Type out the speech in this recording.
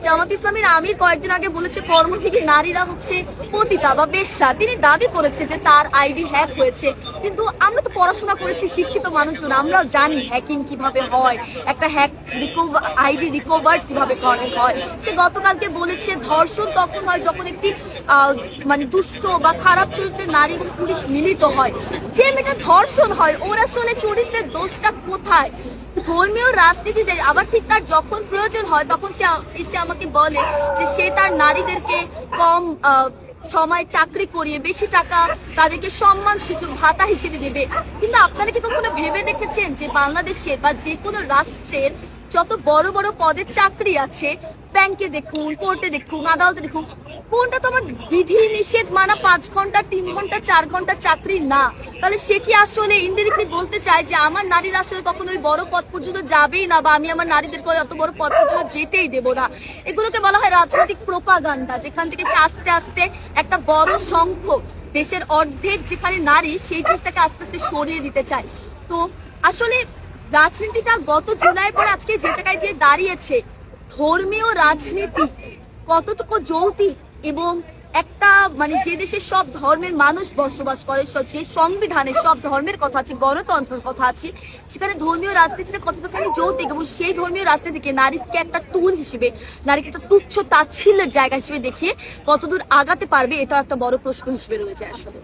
জামাত ইসলামের আমির কয়েকদিন আগে বলেছে কর্মজীবী নারীরা হচ্ছে পতিতা বা বেশ্যা। তিনি দাবি করেছে যে তার আইডি হ্যাক হয়েছে, কিন্তু আমরা তো পড়াশোনা করেছি, শিক্ষিত মানুষজন, আমরাও জানি হ্যাকিং কিভাবে হয়, একটা হ্যাক আইডি রিকভার্ড কিভাবে হয়। সে গতকালকে বলেছে ধর্ষণ তখন হয় যখন একটি মানে দুষ্ট বা খারাপ চরিত্রের নারী এবং পুলিশ মিলিত হয়। যে মেয়েটা ধর্ষণ হয় ওর আসলে চরিত্রের দোষটা কোথায়? ধর্মীয় রাজনীতিতে আবার ঠিক তার যখন প্রয়োজন হয় তখন সে এসে আমাকে বলে যে সে তার নারীদেরকে কম সময় চাকরি করিয়ে বেশি টাকা তাদেরকে সম্মান সুযোগ ভাতা হিসেবে দেবে। কিন্তু আপনারা কি কখনো ভেবে দেখেছেন যে বাংলাদেশের বা যে কোনো রাষ্ট্রের যত বড় বড় পদের চাকরি আছে, ব্যাংকে দেখুন, কোর্টে দেখুন, আদালতে দেখুন, কোনটা তো আমার বিধি নিষেধ মানা 5 ঘন্টা 3 ঘন্টা 4 ঘন্টা চাকরি না? তাহলে সে কি আসলে ইনডিরেক্টলি বলতে চায় যে আমার নারীরা আসলে তখন ওই বড় পদ পর্যন্ত যাবেই না, বা আমি আমার নারীদেরকে অত বড় পদ পর্যন্ত যেতেই দেবো না? এগুলোকে বলা হয় রাজনৈতিক প্রোপাগান্ডা, যেখান থেকে সে আস্তে আস্তে একটা বড় সংখ্যক দেশের অর্ধেক যেখানে নারী, সেই জিনিসটাকে আস্তে আস্তে সরিয়ে দিতে চায়। তো আসলে রাজনীতিটা গত জুলাইয়ের পর আজকে যে জায়গায় যে দাঁড়িয়েছে, ধর্মীয় রাজনীতি কতটুকু যৌক্তিক এবং একটা মানে যে দেশে সব ধর্মের মানুষ বসবাস করে, যে সংবিধানে সব ধর্মের কথা আছে, গণতন্ত্রের কথা আছে, সেখানে ধর্মীয় রাজনীতিটা কতটুকু যৌক্তিক, এবং সেই ধর্মীয় রাজনীতিকে নারীকে একটা টুল হিসেবে, নারীকে একটা তুচ্ছ তাচ্ছিল্যের জায়গা হিসেবে দেখিয়ে কতদূর আগাতে পারবে, এটা একটা বড় প্রশ্ন হিসেবে রয়েছে আসলে।